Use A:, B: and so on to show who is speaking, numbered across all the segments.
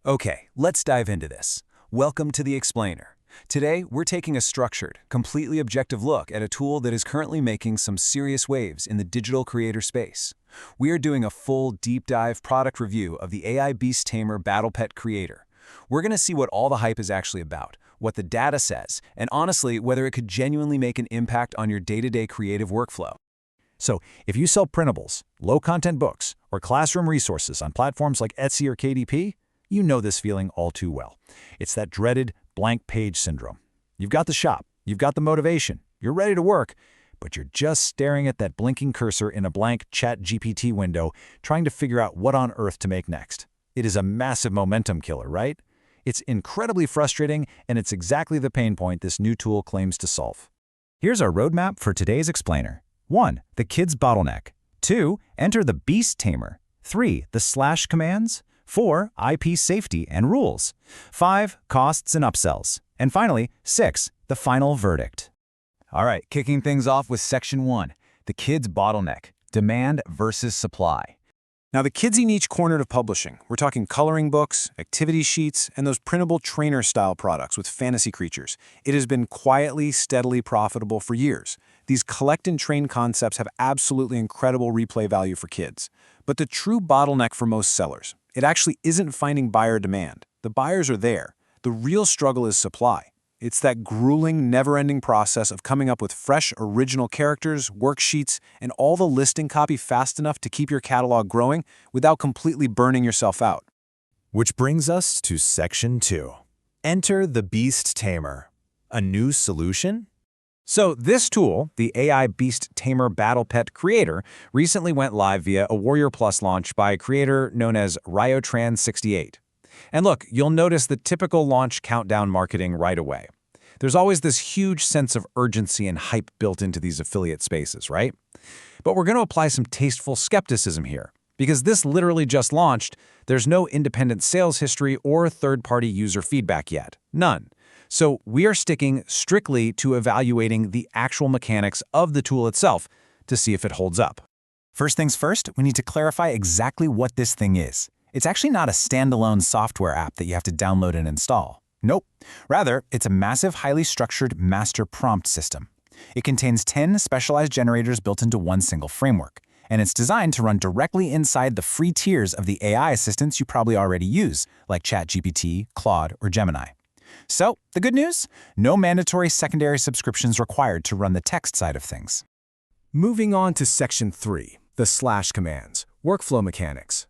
A: Okay, let's dive into this. Welcome to The Explainer. Today, we're taking a structured, completely objective look at a tool that is currently making some serious waves in the digital creator space. We are doing a full, deep dive product review of the AI Beast Tamer Battle Pet Creator. We're going to see what all the hype is actually about, what the data says, and honestly, whether it could genuinely make an impact on your day-to-day creative workflow.
B: So, if you sell printables, low-content books, or classroom resources on platforms like Etsy or KDP, you know this feeling all too well. It's that dreaded blank page syndrome. You've got the shop, you've got the motivation, you're ready to work, but you're just staring at that blinking cursor in a blank ChatGPT window, trying to figure out what on earth to make next. It is a massive momentum killer, right? It's incredibly frustrating, and it's exactly the pain point this new tool claims to solve. Here's our roadmap for today's explainer. 1. The kid's bottleneck. 2. Enter the beast tamer. 3. The slash commands. 4. IP safety and rules. 5. Costs and upsells. And finally, 6. The final verdict.
A: All right, kicking things off with Section 1, the kid's bottleneck, demand versus supply. Now, the kid's a niche corner of publishing. We're talking coloring books, activity sheets, and those printable trainer-style products with fantasy creatures. It has been quietly, steadily profitable for years. These collect and train concepts have absolutely incredible replay value for kids. But the true bottleneck for most sellers, it actually isn't finding buyer demand. The buyers are there. The real struggle is supply. It's that grueling, never-ending process of coming up with fresh, original characters, worksheets, and all the listing copy fast enough to keep your catalog growing without completely burning yourself out.
B: Which brings us to Section 2. Enter the Beast Tamer. A new solution?
A: So this tool, the AI Beast Tamer Battle Pet Creator, recently went live via a Warrior Plus launch by a creator known as Ryotran68. And look, you'll notice the typical launch countdown marketing right away. There's always this huge sense of urgency and hype built into these affiliate spaces, right? But we're going to apply some tasteful skepticism here. Because this literally just launched, there's no independent sales history or third-party user feedback yet. None. So we are sticking strictly to evaluating the actual mechanics of the tool itself to see if it holds up.
C: First things first, we need to clarify exactly what this thing is. It's actually not a standalone software app that you have to download and install. Nope. Rather, it's a massive, highly structured master prompt system. It contains 10 specialized generators built into one single framework, and it's designed to run directly inside the free tiers of the AI assistants you probably already use, like ChatGPT, Claude, or Gemini. So, the good news? No mandatory secondary subscriptions required to run the text side of things.
D: Moving on to Section 3, the slash commands, workflow mechanics.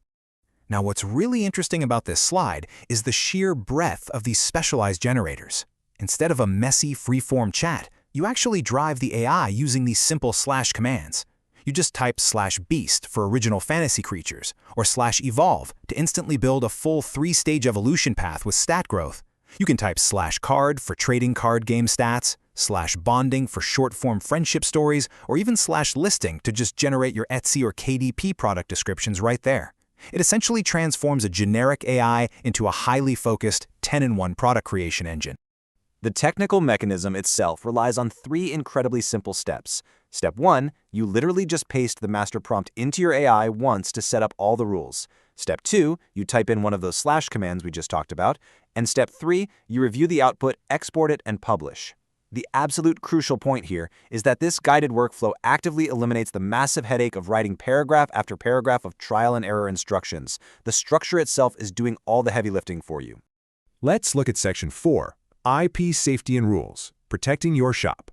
D: Now, what's really interesting about this slide is the sheer breadth of these specialized generators. Instead of a messy, free-form chat, you actually drive the AI using these simple slash commands. You just type /beast for original fantasy creatures, or /evolve to instantly build a full 3-stage evolution path with stat growth. You can type /card for trading card game stats, /bonding for short-form friendship stories, or even /listing to just generate your Etsy or KDP product descriptions right there. It essentially transforms a generic AI into a highly focused 10-in-1 product creation engine.
E: The technical mechanism itself relies on 3 incredibly simple steps. Step 1, you literally just paste the master prompt into your AI once to set up all the rules. Step 2, you type in one of those slash commands we just talked about. And Step 3, you review the output, export it, and publish. The absolute crucial point here is that this guided workflow actively eliminates the massive headache of writing paragraph after paragraph of trial and error instructions. The structure itself is doing all the heavy lifting for you.
D: Let's look at Section 4, IP safety and rules, protecting your shop.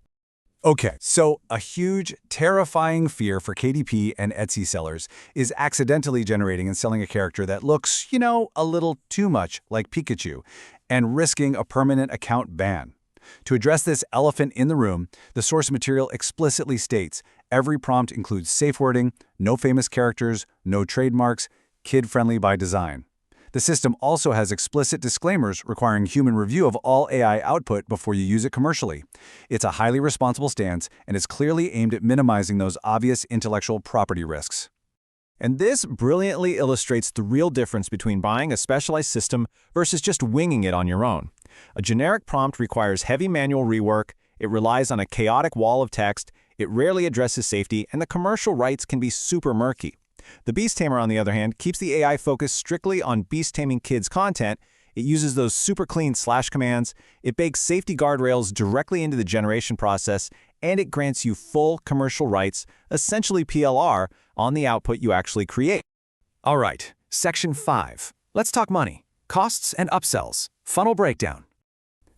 A: Okay, so a huge, terrifying fear for KDP and Etsy sellers is accidentally generating and selling a character that looks, a little too much like Pikachu, and risking a permanent account ban. To address this elephant in the room, the source material explicitly states every prompt includes safe wording, no famous characters, no trademarks, kid-friendly by design. The system also has explicit disclaimers requiring human review of all AI output before you use it commercially. It's a highly responsible stance and is clearly aimed at minimizing those obvious intellectual property risks.
B: And this brilliantly illustrates the real difference between buying a specialized system versus just winging it on your own. A generic prompt requires heavy manual rework, it relies on a chaotic wall of text, it rarely addresses safety, and the commercial rights can be super murky. The Beast Tamer, on the other hand, keeps the AI focused strictly on beast taming kids content. It uses those super clean slash commands, it bakes safety guardrails directly into the generation process, and it grants you full commercial rights, essentially PLR, on the output you actually create.
D: All right, Section 5. Let's talk money, costs and upsells, funnel breakdown.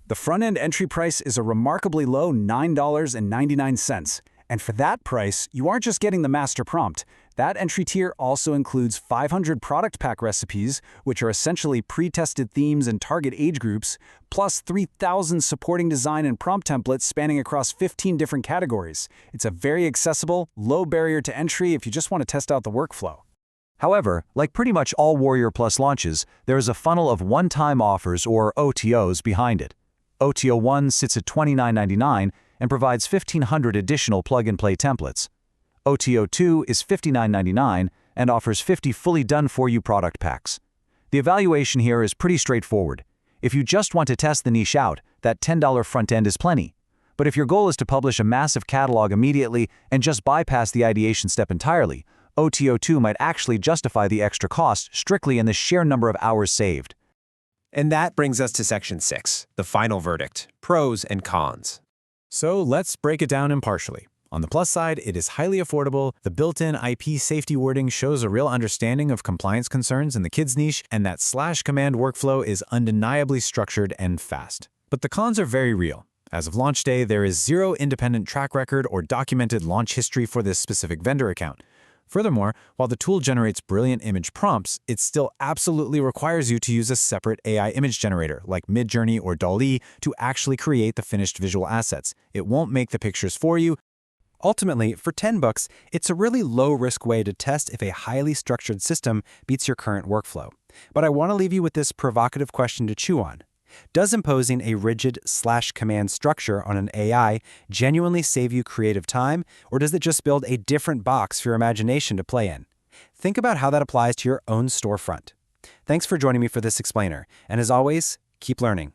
B: The front-end entry price is a remarkably low $9.99, and for that price, you aren't just getting the master prompt. That entry tier also includes 500 product pack recipes, which are essentially pre-tested themes and target age groups, plus 3,000 supporting design and prompt templates spanning across 15 different categories. It's a very accessible, low barrier to entry if you just want to test out the workflow.
E: However, like pretty much all Warrior Plus launches, there is a funnel of one-time offers or OTOs behind it. OTO 1 sits at $29.99 and provides 1,500 additional plug-and-play templates. OTO 2 is $59.99 and offers 50 fully done-for-you product packs. The evaluation here is pretty straightforward. If you just want to test the niche out, that $10 front end is plenty. But if your goal is to publish a massive catalog immediately and just bypass the ideation step entirely, OTO 2 might actually justify the extra cost strictly in the sheer number of hours saved.
A: And that brings us to Section 6, the final verdict, pros and cons.
D: So let's break it down impartially. On the plus side, it is highly affordable, the built-in IP safety wording shows a real understanding of compliance concerns in the kids niche, and that slash command workflow is undeniably structured and fast. But the cons are very real. As of launch day, there is zero independent track record or documented launch history for this specific vendor account. Furthermore, while the tool generates brilliant image prompts, it still absolutely requires you to use a separate AI image generator like Midjourney or DALL-E to actually create the finished visual assets. It won't make the pictures for you. Ultimately, for $10, it's a really low-risk way to test if a highly structured system beats your current workflow. But I want to leave you with this provocative question to chew on. Does imposing a rigid slash command structure on an AI genuinely save you creative time, or does it just build a different box for your imagination to play in? Think about how that applies to your own storefront. Thanks for joining me for this explainer, and as always, keep learning.